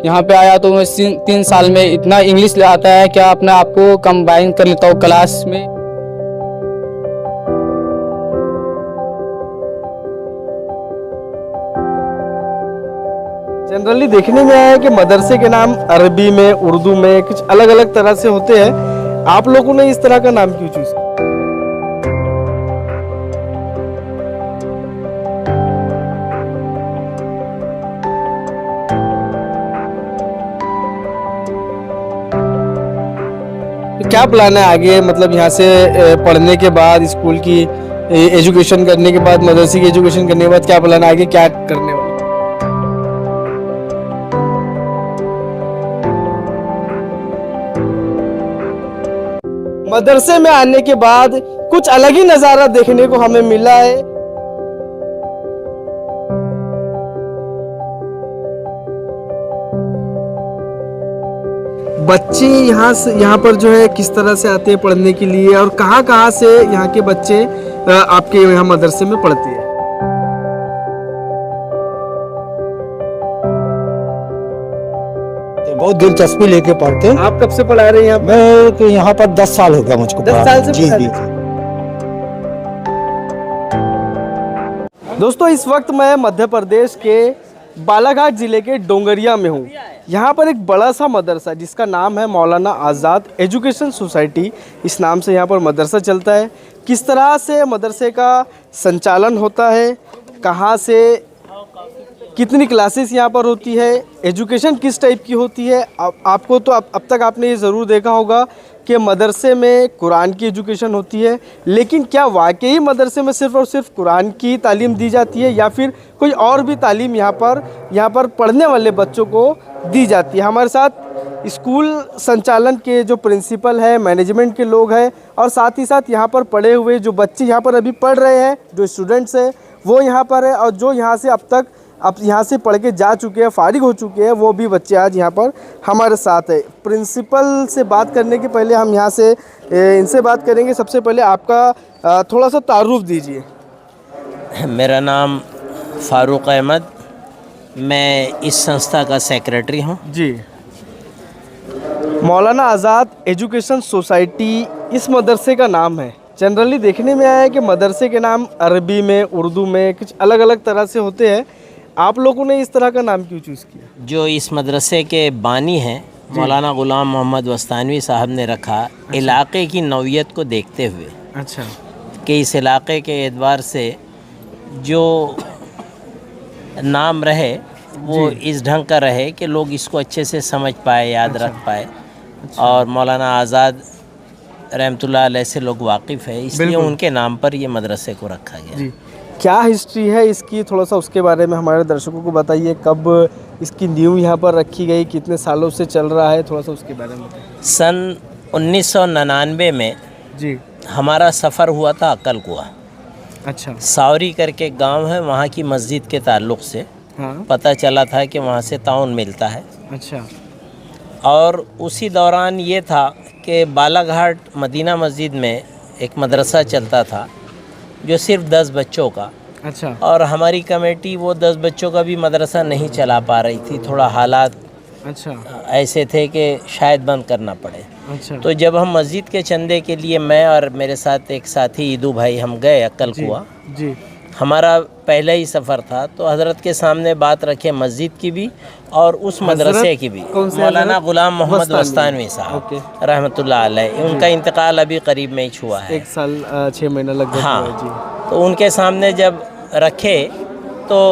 यहाँ पे आया तो मैं 3 साल में इतना इंग्लिश ले आता है क्या अपने आप को कंबाइन कर लेता हूँ क्लास में। जनरली देखने में आया है कि मदरसे के नाम अरबी में, उर्दू में कुछ अलग अलग तरह से होते हैं। आप लोगों ने इस तरह का नाम क्यों चूज किया? तो क्या प्लान है आगे, मतलब यहाँ से पढ़ने के बाद, स्कूल की एजुकेशन करने के बाद, मदरसे की एजुकेशन करने के बाद क्या प्लान है आगे, क्या करने वाले? मदरसे में आने के बाद कुछ अलग ही नज़ारा देखने को हमें मिला है। बच्चे यहाँ पर जो है किस तरह से आते हैं पढ़ने के लिए, और कहाँ से यहाँ के बच्चे आपके यहाँ मदरसे में पढ़ते हैं? बहुत दिलचस्पी लेके पढ़ते हैं। आप कब से पढ़ा रहे हैं यहाँ? मैं तो यहाँ पर 10 साल हो गया मुझको। 10 साल से जी पढ़ा जी रहे हैं। दोस्तों, इस वक्त मैं मध्य प्रदेश के बालाघाट ज़िले के डोंगरिया में हूँ। यहाँ पर एक बड़ा सा मदरसा जिसका नाम है मौलाना आज़ाद एजुकेशन सोसाइटी, इस नाम से यहाँ पर मदरसा चलता है। किस तरह से मदरसे का संचालन होता है, कहाँ से कितनी क्लासेस यहाँ पर होती है, एजुकेशन किस टाइप की होती है, आपको तो अब तक आपने ये ज़रूर देखा होगा कि मदरसे में कुरान की एजुकेशन होती है, लेकिन क्या वाकई मदरसे में सिर्फ़ और सिर्फ कुरान की तालीम दी जाती है या फिर कोई और भी तालीम यहाँ पर पढ़ने वाले बच्चों को दी जाती है? हमारे साथ स्कूल संचालन के जो प्रिंसिपल है, मैनेजमेंट के लोग हैं, और साथ ही साथ यहाँ पर पढ़े हुए जो बच्चे यहाँ पर अभी पढ़ रहे हैं, जो स्टूडेंट्स हैं वो यहाँ पर है, और जो यहाँ से अब यहाँ से पढ़ के जा चुके हैं, फारिग हो चुके हैं, वो भी बच्चे आज यहाँ पर हमारे साथ है। प्रिंसिपल से बात करने के पहले हम यहाँ से इनसे बात करेंगे। सबसे पहले आपका थोड़ा सा तारुफ दीजिए। मेरा नाम फ़ारूक अहमद, मैं इस संस्था का सेक्रेटरी हूँ। जी, मौलाना आज़ाद एजुकेशन सोसाइटी इस मदरसे का नाम है। जनरली देखने में आया है कि मदरसे के नाम अरबी में, उर्दू में कुछ अलग अलग तरह से होते हैं। आप लोगों ने इस तरह का नाम क्यों चूज़ किया? जो इस मदरसे के बानी हैं मौलाना ग़ुलाम मोहम्मद वस्तानवी साहब ने रखा, इलाक़े की नौइयत को देखते हुए। अच्छा। कि इस इलाक़े के एतबार से जो नाम रहे वो इस ढंग का रहे कि लोग इसको अच्छे से समझ पाए, याद रख पाए। और मौलाना आज़ाद रहमतुल्लाह अलैह से लोग वाकिफ़ है, इसलिए उनके नाम पर ये मदरसे को रखा गया। जी, क्या हिस्ट्री है इसकी, थोड़ा सा उसके बारे में हमारे दर्शकों को बताइए। कब इसकी नींव यहाँ पर रखी गई, कितने सालों से चल रहा है, थोड़ा सा उसके बारे में बताइए। सन 1999 में जी, हमारा सफ़र हुआ था अक्कलकुआ। अच्छा। सावरी करके गांव है, वहाँ की मस्जिद के ताल्लुक़ से हाँ। पता चला था कि वहाँ से ताउन मिलता है। अच्छा। और उसी दौरान ये था कि बालाघाट मदीना मस्जिद में एक मदरसा चलता था जो सिर्फ 10 बच्चों का। अच्छा। और हमारी कमेटी वो 10 बच्चों का भी मदरसा नहीं चला पा रही थी, थोड़ा हालात अच्छा ऐसे थे कि शायद बंद करना पड़े। अच्छा। तो जब हम मस्जिद के चंदे के लिए, मैं और मेरे साथ एक साथी ईदू भाई, हम गए अक्कलकुआ। जी। हमारा पहला ही सफ़र था, तो हज़रत के सामने बात रखे मस्जिद की भी और उस मदरसे की भी। मौलाना ग़ुलाम मोहम्मद वस्तानवी साहब रहमतुल्लाह अलैह, उनका इंतकाल अभी करीब में ही हुआ है, 1 साल 6 महीना लग गया। हाँ जी। तो उनके सामने जब रखे तो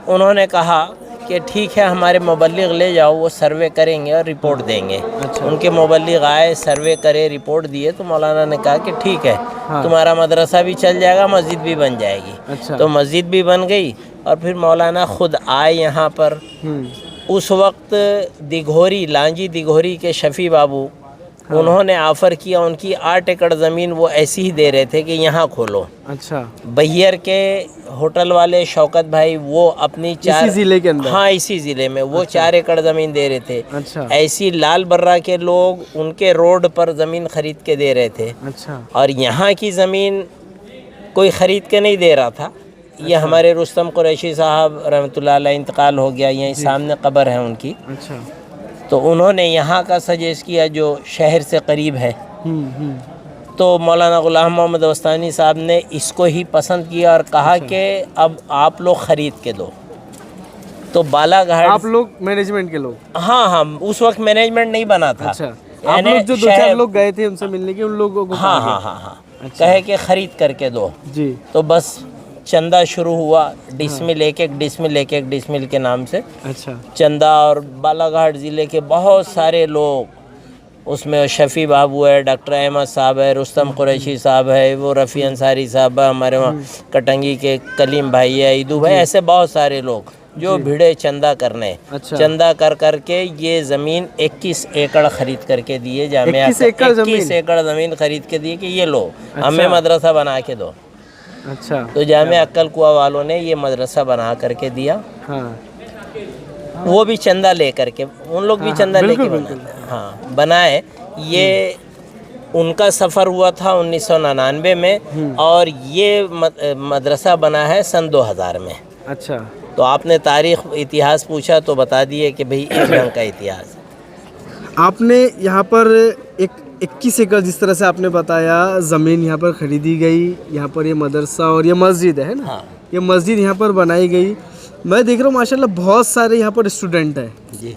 उन्होंने कहा कि ठीक है, हमारे मुबल्लिग ले जाओ, वो सर्वे करेंगे और रिपोर्ट देंगे। उनके मुबल्लिग आए, सर्वे करे, रिपोर्ट दिए, तो मौलाना ने कहा कि ठीक है, तुम्हारा मदरसा भी चल जाएगा, मस्जिद भी बन जाएगी। तो मस्जिद भी बन गई। और फिर मौलाना ख़ुद आए यहाँ पर। उस वक्त दिघोरी, लांजी दिघोरी के शफ़ी बाबू, उन्होंने ऑफ़र किया, उनकी 8 एकड़ ज़मीन वो ऐसी ही दे रहे थे कि यहाँ खोलो। अच्छा। बहियर के होटल वाले शौकत भाई, वो अपनी 4 ज़िले के अंदर, हाँ इसी ज़िले में वो 4 एकड़ ज़मीन दे रहे थे। अच्छा। ऐसी लाल बर्रा के लोग उनके रोड पर ज़मीन ख़रीद के दे रहे थे। अच्छा। और यहाँ की ज़मीन कोई ख़रीद के नहीं दे रहा था, ये हमारे रुस्तम कुरैशी साहब रहमतुल्लाह अलैह इंतकाल हो गया, यहीं सामने कब्र है उनकी। अच्छा। तो उन्होंने यहाँ का सजेस्ट किया जो शहर से करीब है। तो मौलाना गुलाम मोहम्मद वस्तानी साहब ने इसको ही पसंद किया और कहा कि अब आप लोग ख़रीद के दो। तो बालाघाट आप लोग मैनेजमेंट के लोग? हाँ हाँ, उस वक्त मैनेजमेंट नहीं बना था। अच्छा। आप लोग जो 2-4 लोग गए थे उनसे मिलने के, उन लोगों को हाँ हाँ हाँ हाँ, कहे कि ख़रीद करके दो जी। तो बस चंदा शुरू हुआ, डिसमिल एक एक डिसमिल के नाम से। अच्छा। चंदा, और बालाघाट ज़िले के बहुत सारे लोग उसमें, शफ़ी बाबू है, डॉक्टर अहमद साहब है, रुस्तम कुरैशी साहब है, वो रफ़ी अंसारी साहब है, हमारे वहाँ कटंगी के कलीम भाई है, ईदू भाई, ऐसे बहुत सारे लोग जो भिड़े चंदा करने। अच्छा। चंदा कर करके ये ज़मीन 21 एकड़ ख़रीद करके दिए। जामिया 21 एकड़ 21 एकड़ ज़मीन ख़रीद के दिए कि ये लो हमें मदरसा बना के दो। अच्छा। तो जामिया अक्कल कुआ वालों ने ये मदरसा बना करके दिया। हाँ। वो भी चंदा ले करके, उन लोग भी चंदा लेके बनाए। ये उनका सफ़र हुआ था 1999 में और ये मदरसा बना है सन 2000 में। अच्छा। तो आपने तारीख़ इतिहास पूछा तो बता दिए कि भाई इस ढंग का इतिहास। आपने यहाँ पर 21 एकड़ जिस तरह से आपने बताया ज़मीन यहाँ पर ख़रीदी गई, यहाँ पर ये मदरसा और ये मस्जिद है ना। हाँ। ये मस्जिद यहाँ पर बनाई गई। मैं देख रहा हूँ माशाल्लाह बहुत सारे यहाँ पर स्टूडेंट हैं जी।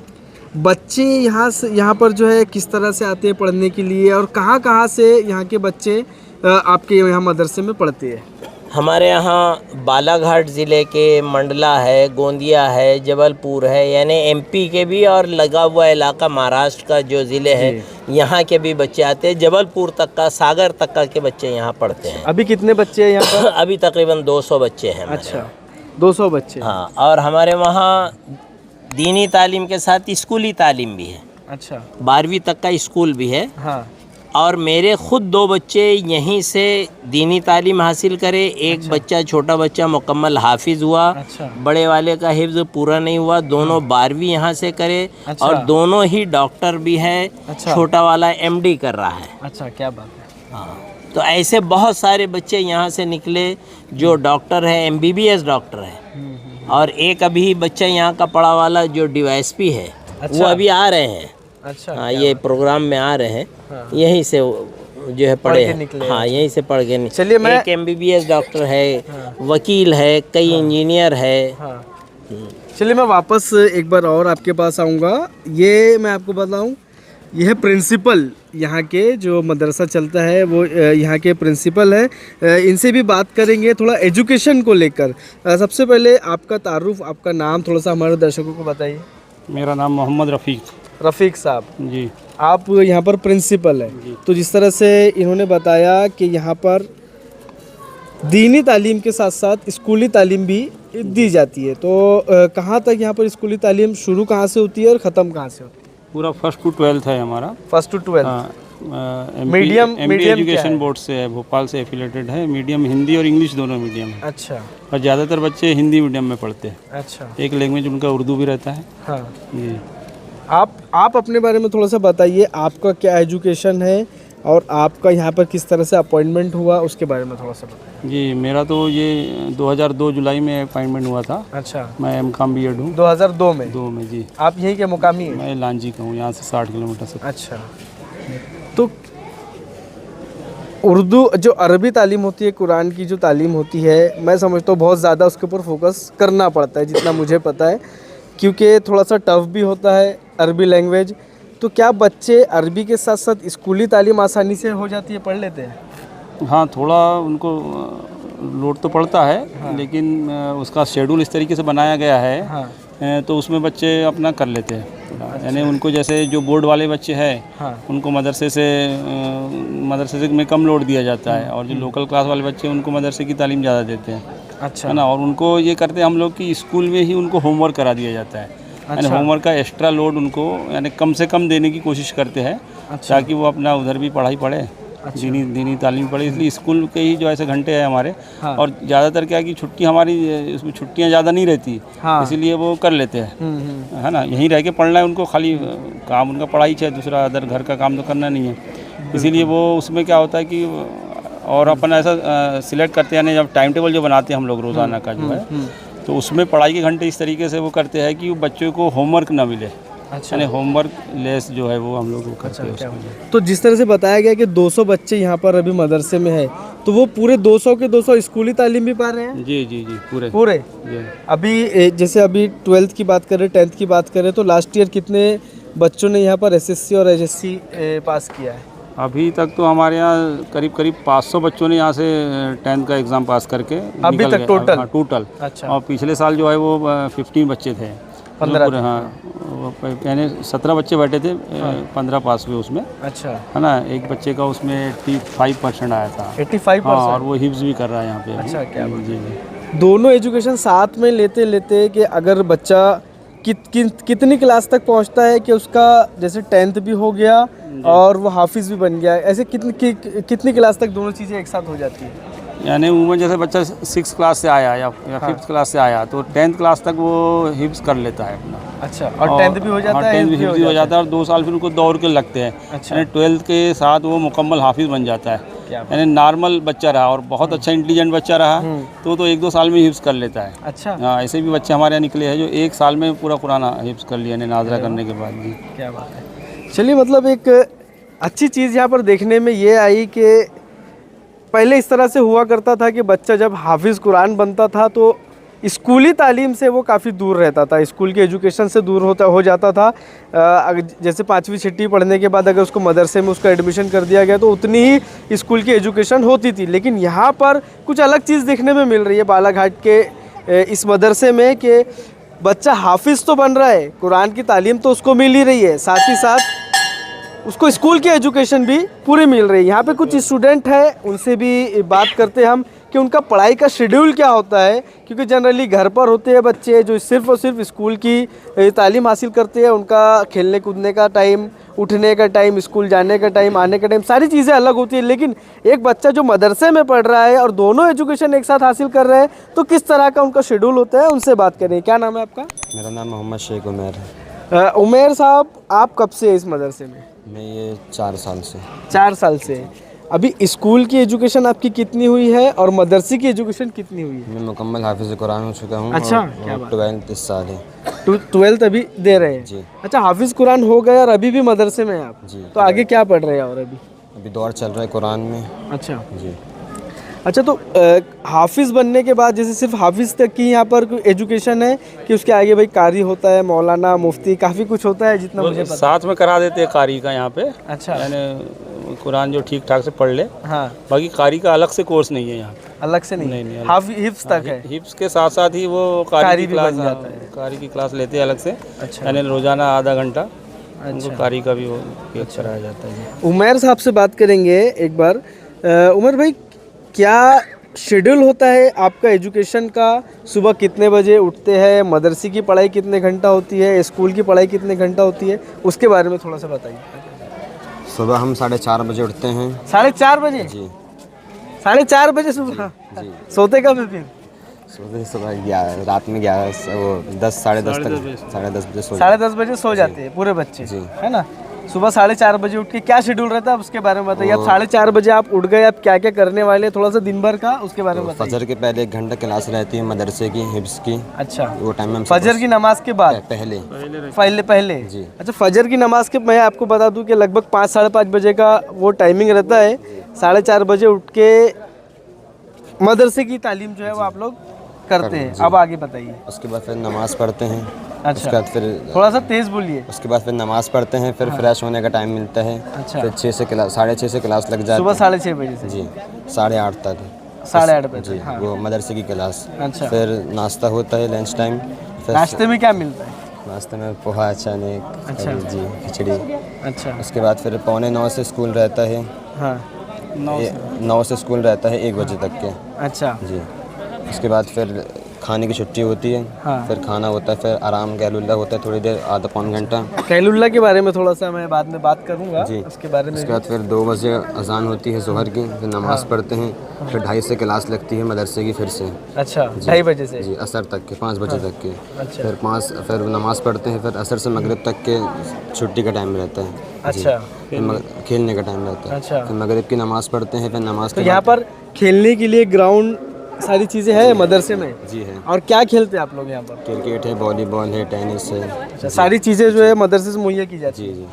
बच्चे यहाँ पर जो है किस तरह से आते हैं पढ़ने के लिए, और कहाँ से यहाँ के बच्चे आपके यहाँ मदरसे में पढ़ते हैं? हमारे यहाँ बालाघाट ज़िले के मंडला है, गोंदिया है, जबलपुर है, यानी एमपी के भी, और लगा हुआ इलाका महाराष्ट्र का जो ज़िले है यहाँ के भी बच्चे आते हैं। जबलपुर तक का, सागर तक का के बच्चे यहाँ पढ़ते हैं। अभी कितने बच्चे हैं यहाँ पर? अभी तकरीबन 200 बच्चे हैं। अच्छा, 200 बच्चे। हाँ, और हमारे वहाँ दीनी तालीम के साथ स्कूली तालीम भी है। अच्छा। 12वीं तक का स्कूल भी है। हाँ। और मेरे ख़ुद 2 बच्चे यहीं से दीनी तालीम हासिल करे। एक बच्चा, छोटा बच्चा मुकम्मल हाफिज़ हुआ। अच्छा। बड़े वाले का हिफ्ज़ पूरा नहीं हुआ। दोनों 12वीं यहाँ से करे। अच्छा। और दोनों ही डॉक्टर भी है। अच्छा। छोटा वाला MD कर रहा है। अच्छा, क्या बात है। हाँ, तो ऐसे बहुत सारे बच्चे यहाँ से निकले जो डॉक्टर है, MBBS डॉक्टर है। और एक अभी बच्चा यहाँ का पढ़ा वाला जो DYSP है। अच्छा। वो अभी आ रहे हैं। अच्छा। हाँ, ये प्रोग्राम में आ रहे हैं। हाँ। यहीं से जो है पढ़े हैं। हाँ, यहीं से पढ़ के निकले। चलिए, मैं एक MBBS डॉक्टर है, वकील है, कई इंजीनियर है। हाँ। चलिए, मैं वापस एक बार और आपके पास आऊँगा। ये मैं आपको बताऊँ, यह है प्रिंसिपल यहाँ के, जो मदरसा चलता है वो यहाँ के प्रिंसिपल है। इनसे भी बात करेंगे थोड़ा एजुकेशन को लेकर। सबसे पहले आपका तारुफ, आपका नाम थोड़ा सा हमारे दर्शकों को बताइए। मेरा नाम मोहम्मद रफ़ीक साहब जी। आप यहाँ पर प्रिंसिपल है। तो जिस तरह से इन्होंने बताया कि यहाँ पर दीनी तालीम के साथ साथ स्कूली तालीम भी दी जाती है, तो कहाँ तक यहाँ पर स्कूली तालीम शुरू कहाँ से होती है और ख़त्म कहाँ से होती है? पूरा 1st to 12th है हमारा। 1st to 12th। हाँ, मीडियम एजुकेशन बोर्ड से है, भोपाल से एफिलेटेड है। मीडियम हिंदी और इंग्लिश दोनों मीडियम है। अच्छा। और ज़्यादातर बच्चे हिंदी मीडियम में पढ़ते हैं। अच्छा। एक लैंग्वेज उनका उर्दू भी रहता है। हाँ जी। आप अपने बारे में थोड़ा सा बताइए, आपका क्या एजुकेशन है और आपका यहाँ पर किस तरह से अपॉइंटमेंट हुआ, उसके बारे में थोड़ा सा बताइए। जी, मेरा तो ये 2002 जुलाई में अपॉइंटमेंट हुआ था। अच्छा। मैं M.Com B.Ed हूँ। 2002 में? 2 में जी। आप यहीं के मुकामी हैं? मैं लांजी का हूँ, यहाँ से 60 किलोमीटर से। अच्छा। तो उर्दू जो अरबी तालीम होती है, कुरान की जो तालीम होती है, मैं समझता हूँ बहुत ज़्यादा उसके ऊपर फोकस करना पड़ता है, जितना मुझे पता है, क्योंकि थोड़ा सा टफ भी होता है अरबी लैंग्वेज। तो क्या बच्चे अरबी के साथ साथ स्कूली तालीम आसानी से हो जाती है, पढ़ लेते हैं? हाँ, थोड़ा उनको लोड तो पड़ता है। हाँ। लेकिन उसका शेड्यूल इस तरीके से बनाया गया है। हाँ। तो उसमें बच्चे अपना कर लेते हैं। अच्छा। यानी उनको जैसे जो बोर्ड वाले बच्चे हैं। हाँ। उनको मदरसे में कम लोड दिया जाता है, और जो लोकल क्लास वाले बच्चे हैं उनको मदरसे की तालीम ज़्यादा देते हैं। अच्छा। है ना। और उनको ये करते हैं हम लोग कि स्कूल में ही उनको होमवर्क करा दिया जाता है। यानी होमवर्क का एक्स्ट्रा लोड उनको यानी कम से कम देने की कोशिश करते हैं। अच्छा। ताकि वो अपना उधर भी पढ़ाई पढ़े। अच्छा। दीनी तालीम पढ़े। इसलिए स्कूल के ही जो ऐसे घंटे हैं हमारे। हाँ। और ज़्यादातर क्या कि छुट्टी हमारी उसमें छुट्टियाँ ज़्यादा नहीं रहती। हाँ। इसीलिए वो कर लेते हैं। है ना। यहीं रह के पढ़ना है उनको, खाली काम उनका पढ़ाई है, दूसरा अदर घर का काम तो करना नहीं है। इसीलिए वो उसमें क्या होता है कि और अपन ऐसा सिलेक्ट करते हैं, यानी जब टाइम टेबल जो बनाते हैं हम लोग रोज़ाना का जो है, तो उसमें पढ़ाई के घंटे इस तरीके से वो करते हैं कि बच्चों को होमवर्क ना मिले। अच्छा, यानी होमवर्क लेस जो है वो हम लोग करते हैं उसमें। तो जिस तरह से बताया गया कि 200 बच्चे यहाँ पर अभी मदरसे में है, तो वो पूरे 200 के 200 स्कूली तालीम भी पा रहे हैं? जी जी जी, पूरे पूरे। जी। अभी जैसे अभी 12th की बात करें, 10th की बात करें, तो लास्ट ईयर कितने बच्चों ने यहाँ पर SSC और HSC पास किया है? अभी तक तो हमारे यहाँ करीब 500 बच्चों ने यहाँ से 10th का एग्ज़ाम पास करके अभी निकल तक गए। टोटल? हाँ, टोटल। अच्छा। और पिछले साल जो है वो 15 बच्चे थे। 15 हाँ, यानी 17 बच्चे बैठे थे, 15 पास हुए उसमें, अच्छा, है ना। एक बच्चे का उसमें 85% आया था। 85%? हाँ, और वो हिफ्ज भी कर रहा है यहाँ पे अभी। अच्छा, क्या बात जी जी। दोनों एजुकेशन साथ में लेते लेते कि अगर बच्चा कितनी क्लास तक पहुंचता है कि उसका जैसे 10th भी हो गया और वो हाफिज़ भी बन गया, ऐसे कितनी क्लास तक दोनों चीज़ें एक साथ हो जाती है? यानी उम्र जैसे बच्चा 6th क्लास से आया या 5th क्लास से आया तो 10th क्लास तक वो हिफ्ज कर लेता है अपना। अच्छा, और 10th भी हो जाता है? 10th भी हिफ्ज हो जाता है, और 2 साल फिर उनको दौड़ के लगते हैं। अच्छा। यानी 12th के साथ वो मुकम्मल हाफिज़ बन जाता है। यानी नॉर्मल बच्चा रहा और बहुत अच्छा इंटेलिजेंट बच्चा रहा तो 1-2 साल में हिफ्ज कर लेता है। अच्छा, हाँ, ऐसे भी बच्चे हमारे यहाँ निकले हैं जो 1 साल में पूरा कुरान हिफ्ज कर लिया नाज़रा करने के बाद भी। क्या बात है। चलिए, मतलब एक अच्छी चीज़ यहाँ पर देखने में ये आई कि पहले इस तरह से हुआ करता था कि बच्चा जब हाफिज़ कुरान बनता था तो स्कूली तालीम से वो काफ़ी दूर रहता था, स्कूल के एजुकेशन से दूर हो जाता था। जैसे 5वीं 6वीं पढ़ने के बाद अगर उसको मदरसे में उसका एडमिशन कर दिया गया तो उतनी ही स्कूल की एजुकेशन होती थी। लेकिन यहाँ पर कुछ अलग चीज़ देखने में मिल रही है बालाघाट के इस मदरसे में कि बच्चा हाफिज़ तो बन रहा है, कुरान की तालीम तो उसको मिल ही रही है, साथ ही साथ उसको स्कूल की एजुकेशन भी पूरी मिल रही है। यहाँ पे कुछ स्टूडेंट है, उनसे भी बात करते हैं हम कि उनका पढ़ाई का शेड्यूल क्या होता है, क्योंकि जनरली घर पर होते हैं बच्चे जो सिर्फ़ और सिर्फ स्कूल की तालीम हासिल करते हैं। उनका खेलने कूदने का टाइम, उठने का टाइम, स्कूल जाने का टाइम, आने का टाइम, सारी चीज़ें अलग होती है। लेकिन एक बच्चा जो मदरसे में पढ़ रहा है और दोनों एजुकेशन एक साथ हासिल कर रहे हैं, तो किस तरह का उनका शेड्यूल होता है, उनसे बात करें। क्या नाम है आपका? मेरा नाम मोहम्मद शेख उमैर है। उमैर साहब, आप कब से इस मदरसे में? मैं ये 4 साल से। 4 साल से। अभी स्कूल की एजुकेशन आपकी कितनी हुई है और मदरसे की एजुकेशन कितनी हुई है? मैं मुकम्मल हाफिज़ कुरान हो चुका हूँ। अच्छा, और क्या बात। 12 इस साल है। 12th अभी दे रहे हैं? जी। अच्छा, हाफिज़ कुरान हो गया और अभी भी मदरसे में हैं आप? जी। तो आगे क्या पढ़ रहे हैं और अभी दौर चल रहा है कुरान में। अच्छा जी। अच्छा, तो हाफिज़ बनने के बाद जैसे सिर्फ हाफिज़ तक की यहाँ पर एजुकेशन है कि उसके आगे भाई कारी होता है, मौलाना, मुफ्ती, काफ़ी कुछ होता है जितना मुझे पता? साथ में करा देते हैं कारी का यहाँ पे। अच्छा, यानी कुरान जो ठीक ठाक से पढ़ ले, हाँ, बाकी कारी का अलग से कोर्स नहीं है यहाँ पे। अलग से नहीं, नहीं, हिफ्ज़ तक है? हिप्स के साथ साथ ही वो कारी कारी की भी क्लास, बन जाता है। कारी की क्लास लेते हैं अलग से। अच्छा, यानी रोजाना आधा घंटा अच्छा। उनको कारी का भी वो कराया जाता है। उमैर साहब से बात करेंगे एक बार। उमर भाई, क्या शेड्यूल होता है आपका एजुकेशन का? सुबह कितने बजे उठते हैं? मदरसे की पढ़ाई कितने घंटा होती है? स्कूल की पढ़ाई कितने घंटा होती है? उसके बारे में थोड़ा सा बताइए। सुबह हम 4:30 बजे उठते हैं। 4:30 बजे? जी। 4:30 बजे सुबह? जी। सोते कब है फिर? सुबह 11, रात में 11, वो 10, साढ़े 10 तक, 10:30 बजे सो 10:30 बजे सो जाते हैं पूरे बच्चे, जी। है ना? सुबह 4:30 बजे उठ के क्या शेड्यूल रहता है उसके बारे में बताइए। आप 4:30 बजे आप उठ गए, आप क्या क्या करने वाले हैं, थोड़ा सा दिन भर का उसके बारे में बताइए। फजर के पहले 1 घंटा क्लास रहती है मदरसे की, हिफ्ज़ की। अच्छा, वो टाइम में फजर की नमाज के बाद? पहले। जी। अच्छा, फजर की नमाज के मैं आपको बता दूं कि लगभग 5 साढ़े 5 बजे का वो टाइमिंग रहता है। 4:30 बजे उठ के मदरसे की तालीम जो है वो आप लोग करते हैं। अब आगे बताइए। उसके बाद फिर नमाज़ पढ़ते हैं। अच्छा, उसके बाद फिर थोड़ा सा तेज़ बोलिए। उसके बाद फिर नमाज़ पढ़ते हैं, फिर फ्रेश होने का टाइम मिलता है। अच्छा। फिर 6 से क्लास, 6:30 से क्लास लग जाती है। सुबह 6:30 बजे से? जी, 8:30 तक। 8:30 बजे? जी, हाँ। वो मदरसे की क्लास। अच्छा। फिर नाश्ता होता है लंच टाइम। फिर नाश्ते में क्या मिलता है? नाश्ते में पोहा, चने, अच्छा। जी, खिचड़ी। अच्छा, उसके बाद फिर 8:45 से स्कूल रहता है। हाँ। 9 से स्कूल रहता है 1 बजे तक के। अच्छा, जी। उसके बाद फिर खाने की छुट्टी होती है, हाँ। फिर खाना होता है, फिर आराम कैलुल्ला होता है थोड़ी देर, आधा पौन घंटा। कैलुल्ला के बारे में थोड़ा सा मैं बाद में बात करूंगा जी। उसके बारे में। उसके बाद फिर 2 बजे अजान होती है ज़ोहर की, फिर नमाज़ पढ़ते हैं, फिर 2:30 से क्लास लगती है मदरसे की फिर से। अच्छा, 2:30 बजे से। जी, असर तक के 5 बजे तक के। अच्छा। फिर नमाज़ पढ़ते हैं, फिर असर से मगरिब तक के छुट्टी का टाइम रहता है। जी। अच्छा। फिर खेलने का टाइम रहता है। अच्छा। फिर मगरिब की नमाज़ पढ़ते हैं, फिर नमाज तो के यहाँ बाद। पर खेलने के लिए ग्राउंड सारी चीज़ें हैं मदरसे में? जी है। और क्या खेलते हैं आप लोग यहाँ पर? क्रिकेट है, वॉलीबॉल है, टेनिस है। अच्छा, सारी चीज़ें जो है मदरसे से मुहैया की जाती जी है। जी।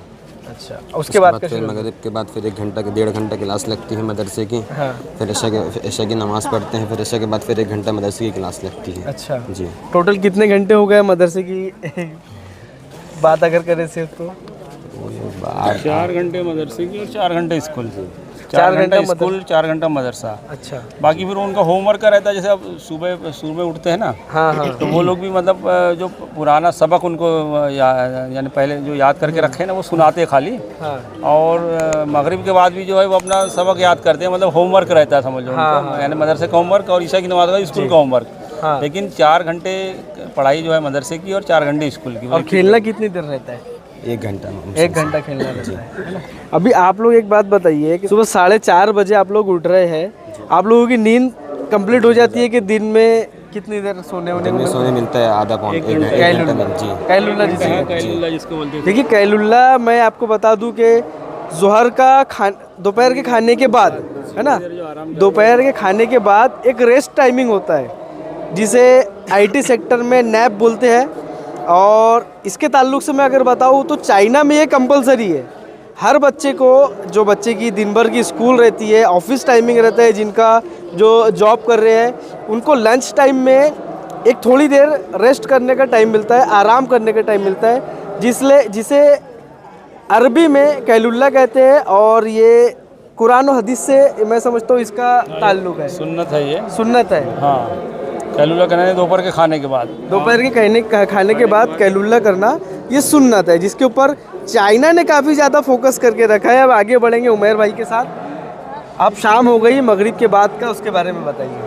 अच्छा, उसके बाद फिर मगरिब के बाद फिर 1 घंटा 1.5 घंटा क्लास लगती है मदरसे की। हाँ। फिर ईशा की नमाज़ पढ़ते हैं, फिर ईशा के बाद फिर 1 घंटा मदरसे की क्लास लगती है। अच्छा जी। टोटल कितने घंटे हो गए मदरसे की बात अगर करें सिर्फ तो? 4 घंटे मदरसे की और 4 घंटे स्कूल। 4 घंटा स्कूल, 4 घंटा मदरसा। अच्छा। बाकी फिर उनका होमवर्क का रहता है, जैसे अब सुबह उठते हैं ना, हाँ हाँ। तो वो लोग भी मतलब जो पुराना सबक उनको यानी पहले जो याद करके रखे ना वो सुनाते हैं खाली। हाँ। और मगरिब के बाद भी जो है वो अपना सबक याद करते हैं, मतलब होमवर्क रहता है समझ लो उनको, यानी मदरसे का होमवर्क और ईशा की नमाज का स्कूल का होमवर्क। हाँ। लेकिन 4 घंटे पढ़ाई जो है मदरसे की और 4 घंटे स्कूल की। और खेलना कितनी देर रहता है? 1 घंटा। 1 घंटा खेलना रहता है ना? अभी आप लोग एक बात बताइए कि सुबह 4:30 बजे आप लोग उठ रहे हैं, आप लोगों की नींद कंप्लीट हो जाती है कि दिन में कितनी देर सोने होने दिन में सोने मिलता है आधा पौन 1 घंटा में। जी। कैलुल्ला जिसे कैलुल्ला जिसको बोलते हैं। देखिए कैलुल्ला मैं आपको बता दूं कि जोहर का दोपहर के खाने के बाद है ना, दोपहर के खाने के बाद एक रेस्ट टाइमिंग होता है जिसे आईटी सेक्टर में नैप बोलते हैं। और इसके ताल्लुक से मैं अगर बताऊं तो चाइना में ये कंपलसरी है। हर बच्चे को, जो बच्चे की दिन भर की स्कूल रहती है, ऑफिस टाइमिंग रहता है, जिनका जो जॉब कर रहे हैं, उनको लंच टाइम में एक थोड़ी देर रेस्ट करने का टाइम मिलता है, आराम करने का टाइम मिलता है, जिसे अरबी में कैलुल्ला कहते हैं। और ये कुरान और हदीस से मैं समझता हूँ इसका ताल्लुक है, सुन्नत है ये। सुन्नत है। हाँ, कैलुल्ला करना है दोपहर के खाने के बाद। दोपहर के खाने के बाद कैलुल्ला करना ये सुन्नत है, जिसके ऊपर चाइना ने काफ़ी ज़्यादा फोकस करके रखा है। अब आगे बढ़ेंगे उमैर भाई के साथ। अब शाम हो गई, मगरिब के बाद का उसके बारे में बताइए।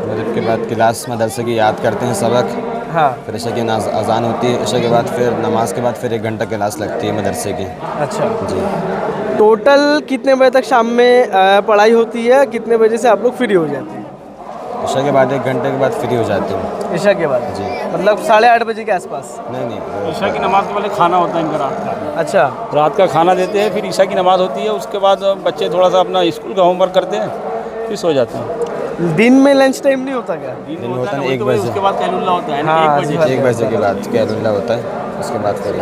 मगरिब के बाद क्लास मदरसे की याद करते हैं सबक। हाँ। फिर ईशा की अजान होती है, ईशा के बाद फिर नमाज के बाद फिर 1 घंटा क्लास लगती है मदरसे की। अच्छा। जी। टोटल कितने बजे तक शाम में पढ़ाई होती है? कितने बजे से आप लोग फ्री हो जाते हैं? ईशा के बाद 1 घंटे के बाद फ्री हो जाते हैं। ईशा के बाद? जी। मतलब 8:30 बजे के आसपास? नहीं। ईशा की नमाज के पहले खाना होता है इनका रात का। अच्छा। रात का खाना देते हैं, फिर ईशा की नमाज होती है, उसके बाद बच्चे थोड़ा सा अपना स्कूल का होमवर्क करते हैं, फिर सो जाते हैं। दिन में लंच टाइम नहीं होता क्या? दिन होता है 1 तो बजे। उसके बाद कैलुल्ला होता है। हाँ, 1 बजे के बाद कैलुल्ला होता है, उसके बाद फिर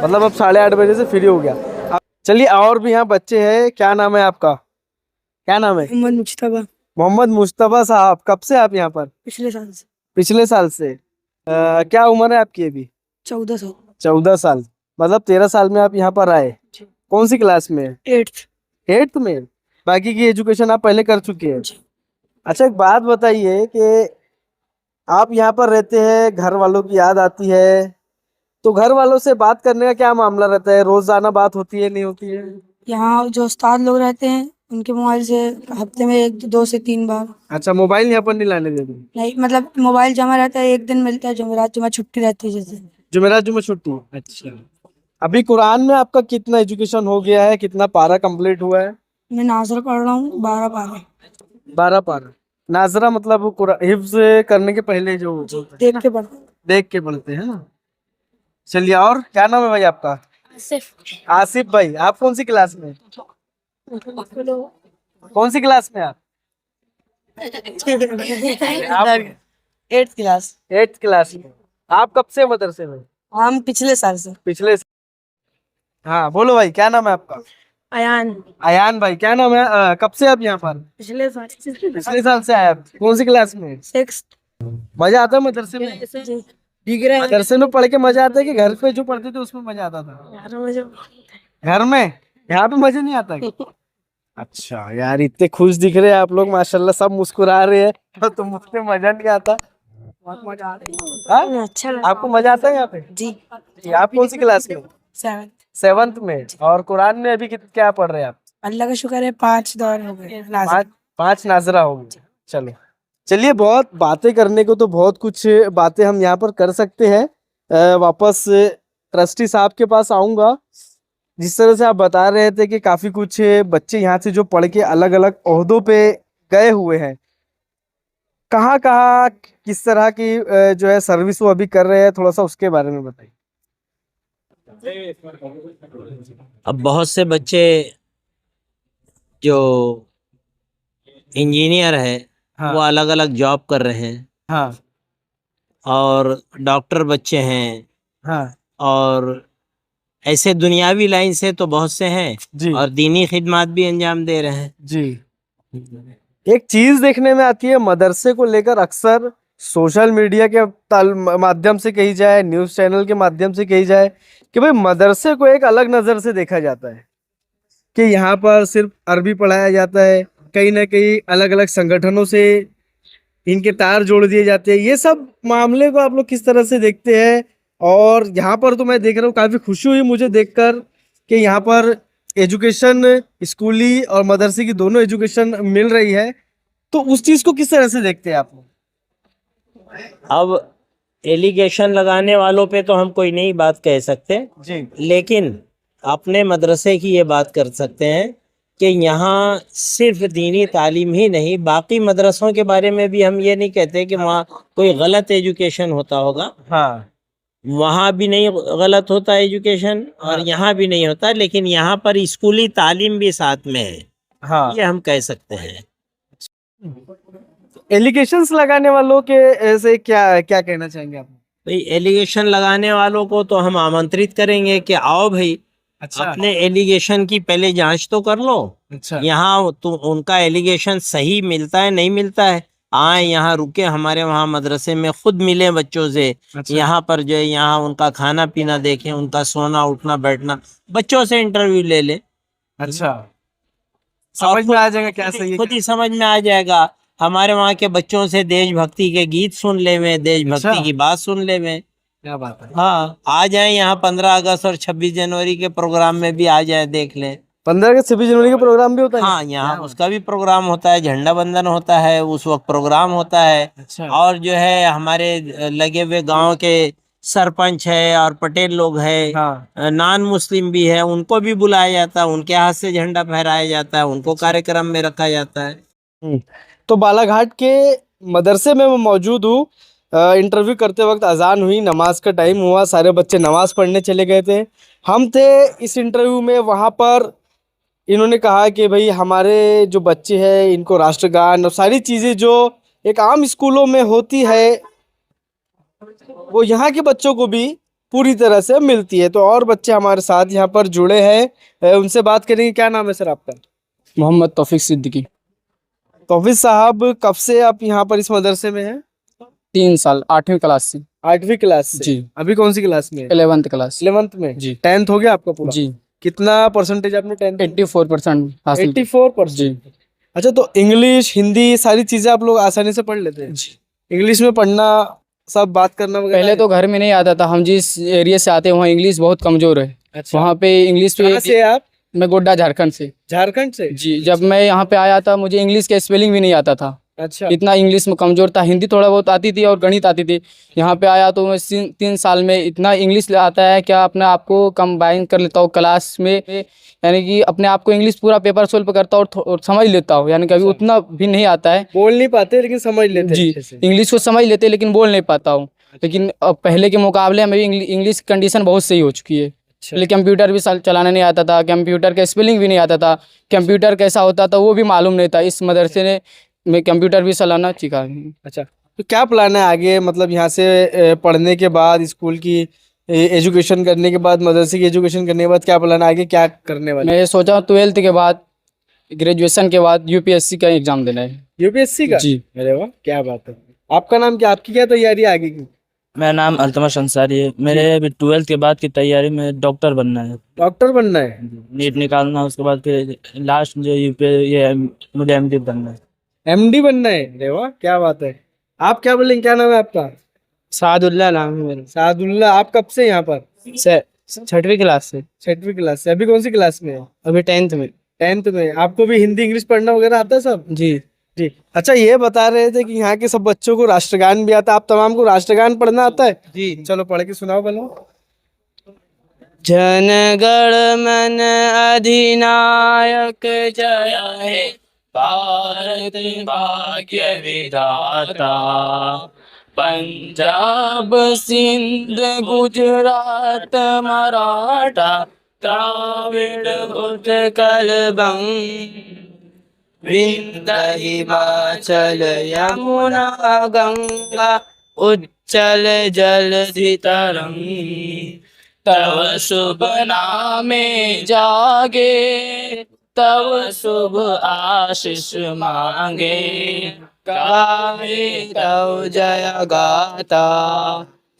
मतलब अब 8:30 बजे से फ्री हो गया। चलिए, और भी यहाँ बच्चे हैं। क्या नाम है आपका? क्या नाम है? मोहम्मद मुश्तबा। मोहम्मद मुश्तबा साहब, कब से आप यहाँ पर? पिछले साल से। पिछले साल से। क्या उम्र है आपकी अभी? 14 साल। 14 साल, मतलब 13 साल में आप यहाँ पर आए। कौन सी क्लास में? 8th में। बाकी की एजुकेशन आप पहले कर चुके हैं। अच्छा, एक बात बताइए कि आप यहाँ पर रहते हैं, घर वालों की याद आती है, तो घर वालों से बात करने का क्या मामला रहता है? रोजाना बात होती है, नहीं होती है? यहाँ जो उस्ताद लोग रहते हैं उनके मोबाइल से हफ्ते में 2 से 3 बार। अच्छा, मोबाइल यहाँ पर नहीं लाने देते? नहीं, मतलब मोबाइल जमा रहता है, एक दिन मिलता है, जुमेरात जुमा छुट्टी रहती है जैसे। जुमेरात जुमा छुट्टी? अच्छा। अभी कुरान में आपका कितना एजुकेशन हो गया है? कितना पारा कंप्लीट हुआ है? मैं नाजरा पढ़ रहा हूँ, 12 पारा। 12 पारा। नाजरा मतलब हिफ्ज करने के पहले जो देख के पढ़। देख के पढ़ते हैं ना। चलिए, और क्या नाम है भाई आपका? आसिफ भाई। आप कौन सी क्लास में? कौन सी क्लास में आप? 8th class. 8th क्लास में। आप कब से मदरसे में? हम पिछले साल से। पिछले हाँ, बोलो भाई, क्या नाम है आपका? अयान। अयान भाई, क्या नाम है? कब से आप यहाँ पर? पिछले साल। पिछले साल से आए आप। कौन सी क्लास में? 6th। मजा आता है मदरसे में? ठीक है। मदरसे में पढ़ के मजा आता है कि घर पे जो पढ़ते थे उसमें मजा आता था? घर में। यहाँ पे मजा नहीं आता है? अच्छा यार, इतने खुश दिख रहे हैं आप लोग, माशाल्लाह, सब मुस्कुरा रहे हैं, तो मुझे मजा नहीं आता? बहुत मजा आ रही है। अच्छा लगा। आपको मजा आता है यहाँ पे? जी। आप कौन सी क्लास में? 7th में। और कुरान में अभी क्या पढ़ रहे हैं आप? अल्लाह का शुक्र है 5 दौर हो गए। 5 नाजरा हो गए। चलो, चलिए, बहुत बातें करने को तो बहुत कुछ बातें हम यहाँ पर कर सकते हैं। वापस ट्रस्टी साहब के पास आऊँगा। जिस तरह से आप बता रहे थे कि काफ़ी कुछ बच्चे यहाँ से जो पढ़ के अलग अलग ओहदों पे गए हुए हैं, कहाँ कहाँ किस तरह की जो है सर्विस वो अभी कर रहे हैं, थोड़ा सा उसके बारे में बताइए। अब बहुत से बच्चे जो इंजीनियर है हाँ। वो अलग अलग जॉब कर रहे हैं, हाँ और डॉक्टर बच्चे हैं, हाँ और ऐसे दुनियावी लाइन से तो बहुत से हैं, जी और दीनी खिदमत भी अंजाम दे रहे हैं। जी। एक चीज देखने में आती है मदरसे को लेकर, अक्सर सोशल मीडिया के माध्यम से कही जाए, न्यूज़ चैनल के माध्यम से कही जाए कि भाई मदरसे को एक अलग नज़र से देखा जाता है कि यहाँ पर सिर्फ अरबी पढ़ाया जाता है, कहीं ना कहीं अलग अलग संगठनों से इनके तार जोड़ दिए जाते हैं। ये सब मामले को आप लोग किस तरह से देखते हैं? और यहाँ पर तो मैं देख रहा हूँ, काफ़ी खुशी हुई मुझे देखकर कि यहाँ पर एजुकेशन, स्कूली और मदरसे की दोनों एजुकेशन मिल रही है। तो उस चीज़ को किस तरह से देखते हैं आप लोग? अब एलिगेशन लगाने वालों पे तो हम कोई नई बात कह सकते, जी लेकिन अपने मदरसे की ये बात कर सकते हैं कि यहाँ सिर्फ दीनी तालीम ही नहीं, बाकी मदरसों के बारे में भी हम ये नहीं कहते कि वहाँ कोई गलत एजुकेशन होता होगा। हाँ वहाँ भी नहीं गलत होता एजुकेशन, और यहाँ भी नहीं होता, लेकिन यहाँ पर स्कूली तालीम भी साथ में है, हाँ। ये हम कह सकते हैं। एलिगेशंस लगाने वालों के ऐसे क्या क्या कहना चाहेंगे आप? भाई एलिगेशन लगाने वालों को तो हम आमंत्रित करेंगे कि आओ भाई, अच्छा अपने एलिगेशन की पहले जांच तो कर लो। अच्छा यहाँ तो उनका एलिगेशन सही मिलता है नहीं मिलता है, आए यहाँ रुके, हमारे वहाँ मदरसे में खुद मिले बच्चों से, अच्छा। यहाँ पर जो है यहाँ उनका खाना पीना देखें, उनका सोना उठना बैठना, बच्चों से इंटरव्यू ले ले, अच्छा, समझ में आ जाएगा क्या सही है खुद ही समझ में आ जाएगा। हमारे वहाँ के बच्चों से देशभक्ति के गीत सुन ले में, देशभक्ति अच्छा। की बात सुन ले में। क्या बात है। हाँ, आ जाए यहाँ 15 अगस्त और 26 जनवरी के प्रोग्राम में भी आ जाए, देख लें। 15 अगस्त 26 जनवरी का प्रोग्राम भी होता है? हाँ, यहाँ उसका भी प्रोग्राम होता है, झंडा बंदन होता है, उस वक्त प्रोग्राम होता है। अच्छा। और जो है हमारे लगे हुए गांव के सरपंच है और पटेल लोग है, हाँ। नॉन मुस्लिम भी है, उनको भी बुलाया जाता है, उनके हाथ से झंडा फहराया जाता है, उनको कार्यक्रम में रखा जाता है। तो बालाघाट के मदरसे में मैं मौजूद हूँ। इंटरव्यू करते वक्त अजान हुई, नमाज का टाइम हुआ, सारे बच्चे नमाज पढ़ने चले गए थे। हम थे इस इंटरव्यू में, वहाँ पर इन्होंने कहा कि भाई हमारे जो बच्चे हैं इनको राष्ट्रगान और सारी चीज़ें जो एक आम स्कूलों में होती है वो यहाँ के बच्चों को भी पूरी तरह से मिलती है। तो और बच्चे हमारे साथ यहाँ पर जुड़े हैं, उनसे बात करेंगे। क्या नाम है सर आपका? मोहम्मद तौफीक सिद्दीकी। तौफीक साहब, कब से आप यहाँ पर इस मदरसे में हैं? 3 साल, 8वीं क्लास से। 8वीं क्लास से? जी। अभी कौन सी क्लास में? 11th class. 11th में? जी। 10th हो गया आपका पूरा? जी। कितना परसेंटेज आपने 10th? 84% हासिल। 84%? जी। अच्छा, तो इंग्लिश, हिंदी सारी चीजें आप लोग आसानी से पढ़ लेते हैं? जी। इंग्लिश में पढ़ना, सब बात करना वगैरह? पहले तो घर में नहीं आता था, हम जिस एरिया से आते हैं वहाँ इंग्लिश बहुत कमजोर है। अच्छा। वहाँ पे इंग्लिश कहाँ से पे आप? मैं गोड्डा, झारखंड से। झारखंड से? जी। जब मैं यहाँ पे आया था मुझे इंग्लिश का स्पेलिंग भी नहीं आता था, अच्छा। इतना इंग्लिश में कमजोर था। हिंदी थोड़ा बहुत आती थी और गणित आती थी। यहाँ पे आया तो मैं 3 साल में इतना इंग्लिश आता है क्या अपने आप को कंबाइन कर लेता हूँ क्लास में, यानी कि अपने आप को इंग्लिश पूरा पेपर सोल्व करता हूँ और समझ लेता हूँ। यानी कि अभी उतना भी नहीं आता है, बोल नहीं पाते लेकिन समझ लेते हैं जी। अच्छे से। इंग्लिश को समझ लेते हैं लेकिन बोल नहीं पाता हूँ। लेकिन अब पहले के मुकाबले में इंग्लिश कंडीशन बहुत सही हो चुकी है। पहले कंप्यूटर भी चलाना नहीं आता था, कंप्यूटर का स्पेलिंग भी नहीं आता था, कंप्यूटर कैसा होता था वो भी मालूम नहीं था। इस मदरसे ने मैं कंप्यूटर भी चलाना सीखा। अच्छा, तो क्या प्लान है आगे, मतलब यहाँ से पढ़ने के बाद, स्कूल की एजुकेशन करने के बाद, मदरसे की एजुकेशन करने के बाद क्या प्लान है आगे, क्या करने वाले? मैं सोचा 12th के बाद, ग्रेजुएशन के बाद यूपीएससी का एग्जाम देना है। यूपीएससी का? जी। अरे वाह, क्या बात है। आपका नाम क्या, आपकी क्या तैयारी है आगे की? मेरा नाम अल्तमश अंसारी है। मेरे अभी 12th के बाद की तैयारी में डॉक्टर बनना है। डॉक्टर बनना है? नीट निकालना, उसके बाद फिर लास्ट जो ये मुझे एमडी बनना है। एमडी बनना है? अरे वाह, क्या बात है। आप क्या बोलेंगे, क्या नाम है आपका? सादुल्ला नाम है मेरा। सादुल्ला। आप कब से यहाँ पर? 6वीं क्लास से। 6वीं क्लास से। अभी कौन सी क्लास में है? अभी 10th में। 10th में। आपको भी हिंदी इंग्लिश पढ़ना वगैरह आता है सब? जी। जी। अच्छा, ये बता रहे थे कि यहाँ के सब बच्चों को राष्ट्रगान भी आता है। आप तमाम को राष्ट्रगान पढ़ना आता है? जी। चलो पढ़ के सुनाओ पहले। जनगण मन अधिनायक जय हे भारत भाग्य विधाता, पंजाब सिंध गुजरात मराठा द्राविड़ उत्कल बंग, विंध्य हिमाचल यमुना गंगा उच्चल जलधि तरंग, तव शुभ नामे जागे तव शुभ आशीष मांगे, गाए तव जय गाता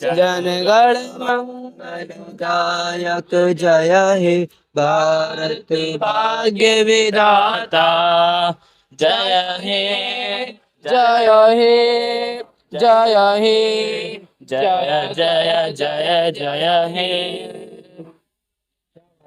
जनगण मंगलदायक जय हे भारत भाग्य विधाता, जय हे जय हे जय हे जय जय जय जय हे।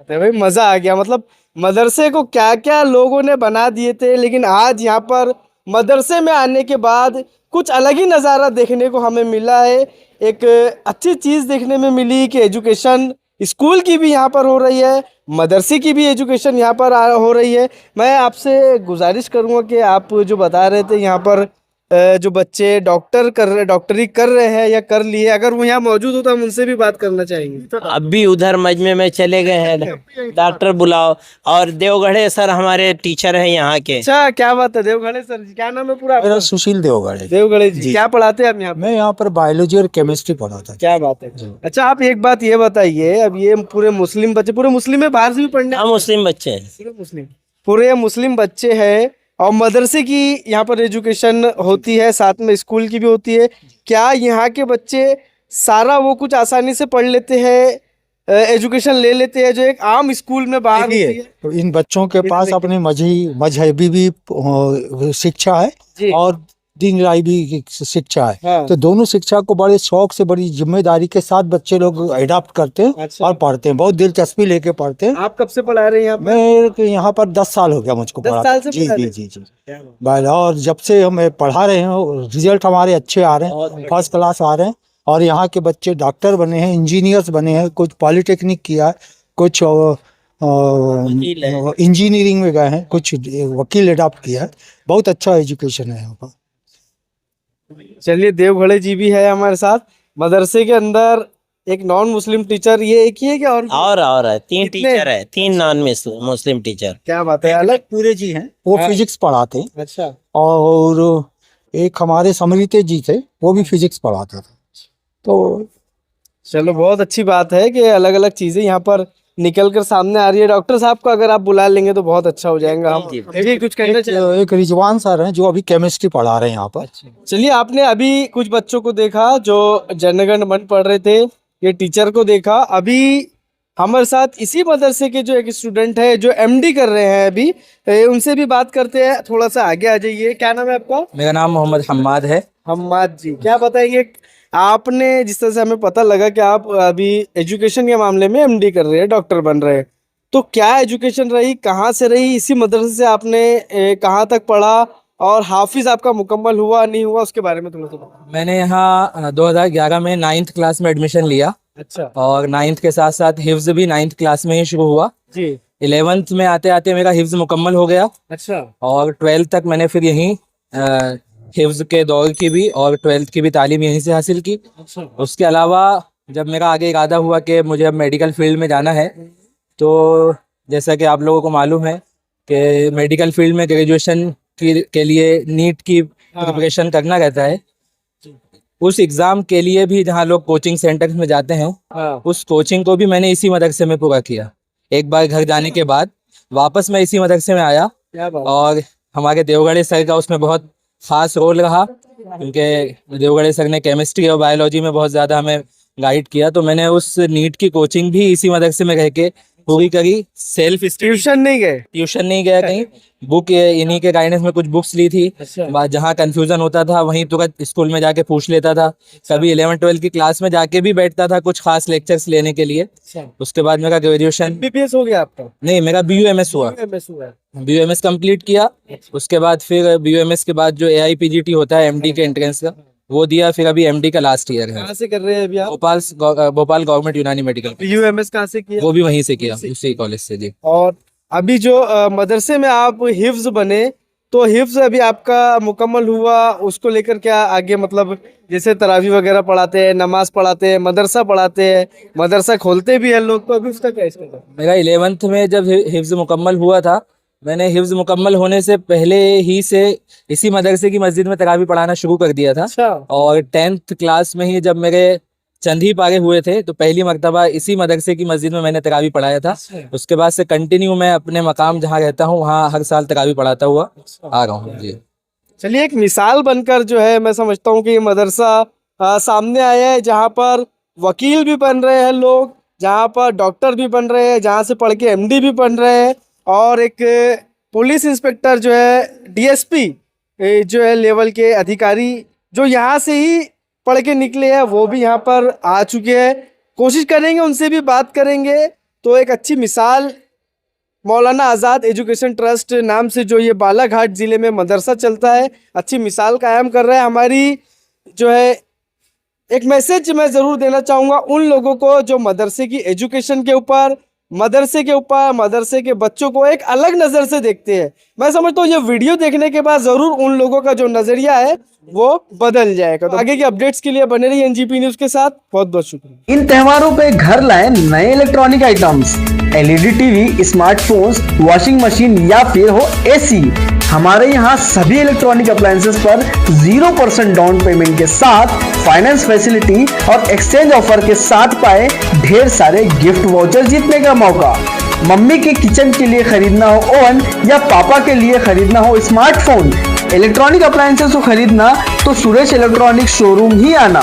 तो भाई मजा आ गया। मतलब मदरसे को क्या क्या लोगों ने बना दिए थे, लेकिन आज यहाँ पर मदरसे में आने के बाद कुछ अलग ही नज़ारा देखने को हमें मिला है। एक अच्छी चीज़ देखने में मिली कि एजुकेशन स्कूल की भी यहाँ पर हो रही है, मदरसे की भी एजुकेशन यहाँ पर हो रही है। मैं आपसे गुजारिश करूँगा कि आप जो बता रहे थे यहाँ पर जो बच्चे डॉक्टरी कर रहे हैं या कर लिए, अगर वो यहाँ मौजूद हो तो हम उनसे भी बात करना चाहेंगे। अब भी उधर मजमे में चले गए हैं, डॉक्टर बुलाओ। और देवगढ़े सर हमारे टीचर हैं यहाँ के। अच्छा, क्या बात है। देवगढ़े सर जी, क्या नाम है पूरा मेरा आपका? सुशील देवगढ़े। देवगढ़े जी, क्या पढ़ाते हैं आप यहाँ पे? मैं यहाँ पर बायोलॉजी और केमिस्ट्री पढ़ाता था। क्या बात है। अच्छा, आप एक बात ये बताइए, अब ये पूरे मुस्लिम बच्चे, पूरे मुस्लिम है, बाहर से भी पढ़ने? हम मुस्लिम बच्चे हैं। पूरे मुस्लिम बच्चे हैं और मदरसे की यहाँ पर एजुकेशन होती है, साथ में स्कूल की भी होती है। क्या यहाँ के बच्चे सारा वो कुछ आसानी से पढ़ लेते हैं, एजुकेशन ले लेते हैं जो एक आम स्कूल में बाहर होती है? तो इन बच्चों के पास अपने मजहबी भी शिक्षा है और दीनदारी भी शिक्षा है। हाँ। तो दोनों शिक्षा को बड़े शौक से, बड़ी जिम्मेदारी के साथ बच्चे लोग अडॉप्ट करते हैं। अच्छा। और पढ़ते हैं, बहुत दिलचस्पी लेके पढ़ते हैं। आप कब से पढ़ा रहे हैं यहाँ पे? मैं यहाँ पर 10 साल हो गया मुझको 10 पढ़ा। साल से जी पढ़ा जी रहे? जी जी। और जब से हम पढ़ा रहे हैं, रिजल्ट हमारे अच्छे आ रहे हैं, फर्स्ट क्लास आ रहे हैं। और यहाँ के बच्चे डॉक्टर बने हैं, इंजीनियर्स बने हैं, कुछ पॉलिटेक्निक किया है, कुछ इंजीनियरिंग में गए हैं, कुछ वकील अडॉप्ट किया है। बहुत अच्छा एजुकेशन है यहाँ पर। चलिए, देवगढ़े जी भी है हमारे साथ। मदरसे के अंदर एक नॉन मुस्लिम टीचर, ये एक ही है क्या? और है, 3 कितने? टीचर है, 3 नॉन मुस्लिम टीचर। क्या बात है। अलग पूरे जी हैं, वो हाँ। फिजिक्स पढ़ाते हैं। अच्छा। और एक हमारे समृते जी थे, वो भी फिजिक्स पढ़ाते थे। तो चलो, बहुत अच्छी बात है कि अलग अलग चीजें यहाँ पर निकल कर सामने आ रही है। डॉक्टर साहब को अगर आप बुला लेंगे तो बहुत अच्छा हो जाएगा। हम जी कुछ कहना चाहिए? एक रिजवान सर हैं जो अभी केमिस्ट्री पढ़ा रहे हैं यहाँ पर। चलिए, आपने अभी कुछ बच्चों को देखा जो जनगण मन पढ़ रहे थे, ये टीचर को देखा। अभी हमारे साथ इसी मदरसे के जो एक स्टूडेंट है जो एमडी कर रहे हैं अभी, उनसे भी बात करते हैं। थोड़ा सा आगे आ जाइए। क्या नाम है आपका? मेरा नाम मोहम्मद हम्माद है। हम्माद जी, क्या बताएंगे? आपने जिस तरह से हमें पता लगा कि आप अभी एजुकेशन के मामले में एमडी कर रहे हैं, डॉक्टर बन रहे हैं, तो क्या एजुकेशन रही, कहाँ से रही, इसी मदरसे से आपने कहाँ तक पढ़ा और हाफिज आपका मुकम्मल हुआ नहीं हुआ, उसके बारे में थोड़ा सा बताओ। मैंने यहाँ 2011 में 9th क्लास में एडमिशन लिया। अच्छा। और 9th के साथ साथ हिफ्ज भी 9th क्लास में ही शुरू हुआ जी। 11th में आते आते मेरा हिफ्ज मुकम्मल हो गया। अच्छा। और 12th तक मैंने फिर यहीं हिफ्ज के दौर की भी और 12th की भी तालीम यहीं से हासिल की। अच्छा। उसके अलावा जब मेरा आगे इरादा हुआ कि मुझे अब मेडिकल फील्ड में जाना है, तो जैसा कि आप लोगों को मालूम है कि मेडिकल फील्ड में ग्रेजुएशन के लिए नीट की प्रिपरेशन करना रहता है। उस एग्ज़ाम के लिए भी जहाँ लोग कोचिंग सेंटर्स में जाते हैं, उस कोचिंग को भी मैंने इसी मदरसे में पूरा किया। एक बार घर जाने के बाद वापस मैं इसी मदरसे में आया। और हमारे देवगढ़े सर का उसमें बहुत ख़ास रोल रहा, क्योंकि देवगढ़े सर ने केमिस्ट्री और बायोलॉजी में बहुत ज़्यादा हमें गाइड किया। तो मैंने उस नीट की कोचिंग भी इसी मदरसे में रह के पूरी करी। सेल्फ ट्यूशन नहीं गए? ट्यूशन नहीं गया कहीं, बुक इन्हीं के गाइडेंस में कुछ बुक्स ली थी। जहाँ कंफ्यूजन होता था वहीं तुरंत स्कूल में जाके पूछ लेता था। कभी 11-12 की क्लास में जाके भी बैठता था कुछ खास लेक्चर्स लेने के लिए। उसके बाद मेरा ग्रेजुएशन BPS हो गया आपका? नहीं, मेरा BUMS हुआ। BUMS हुआ है। BUMS कंप्लीट किया। उसके बाद फिर BUMS के बाद जो AIPGT होता है MD के एंट्रेंस का, वो दिया। फिर अभी MD का लास्ट ईयर है। कहाँ से कर रहे हैं अभी आप? भोपाल गवर्नमेंट यूनानी मेडिकल। BUMS कहाँ से किया? वो भी वहीं से किया, उसी कॉलेज से जी। और अभी जो मदरसे में आप हिफ्ज बने, तो हिफ्ज अभी आपका मुकम्मल हुआ, उसको लेकर क्या आगे, मतलब जैसे तरावी वगैरह पढ़ाते हैं, नमाज पढ़ाते हैं, मदरसा पढ़ाते हैं, मदरसा खोलते भी हैं लोग, तो अभी उसका क्या स्टेटस है? मेरा 11th में जब हिफ्ज मुकम्मल हुआ था, मैंने हिफ्ज मुकम्मल होने से पहले ही से इसी मदरसे की मस्जिद में तरावी पढ़ाना शुरू कर दिया था। अच्छा। और 10th क्लास में ही जब मेरे चंद ही पारे हुए थे तो पहली मर्तबा इसी मदरसे की मस्जिद में मैंने तरावी पढ़ाया था। उसके बाद से कंटिन्यू मैं अपने मकाम जहाँ रहता हूँ वहाँ हर साल तरावी पढ़ाता हुआ आ रहा हूँ जी। चलिए, एक मिसाल बनकर जो है मैं समझता हूँ कि ये मदरसा सामने आया है, जहाँ पर वकील भी बन रहे हैं लोग, जहाँ पर डॉक्टर भी बन रहे हैं, जहाँ से पढ़ के MD भी बन रहे हैं, और एक पुलिस इंस्पेक्टर जो है DSP जो है लेवल के अधिकारी जो यहाँ से ही पढ़ के निकले हैं, वो भी यहाँ पर आ चुके हैं। कोशिश करेंगे उनसे भी बात करेंगे। तो एक अच्छी मिसाल मौलाना आज़ाद एजुकेशन ट्रस्ट नाम से जो ये बालाघाट ज़िले में मदरसा चलता है, अच्छी मिसाल कायम कर रहा है। हमारी जो है एक मैसेज मैं ज़रूर देना चाहूँगा उन लोगों को जो मदरसे की एजुकेशन के ऊपर, मदरसे के ऊपर, मदरसे के बच्चों को एक अलग नज़र से देखते हैं। मैं समझता हूँ ये वीडियो देखने के बाद ज़रूर उन लोगों का जो नज़रिया है वो बदल जाएगा। तो आगे के अपडेट्स के लिए बने रहिए NGP न्यूज़ के साथ। बहुत बहुत शुक्रिया। इन त्योहारों पे घर लाएं नए electronic items, LED TV, smartphones, washing machine या फिर हो AC। हमारे यहाँ सभी इलेक्ट्रॉनिक अप्लायंसेस पर 0% डाउन पेमेंट के साथ फाइनेंस फैसिलिटी और एक्सचेंज ऑफर के साथ पाए ढेर सारे गिफ्ट वाउचर जीतने का मौका। मम्मी के किचन के लिए खरीदना हो ओवन या पापा के लिए खरीदना हो स्मार्टफोन, इलेक्ट्रॉनिक अप्लायंसेस को खरीदना तो सुरेश इलेक्ट्रॉनिक शोरूम ही आना।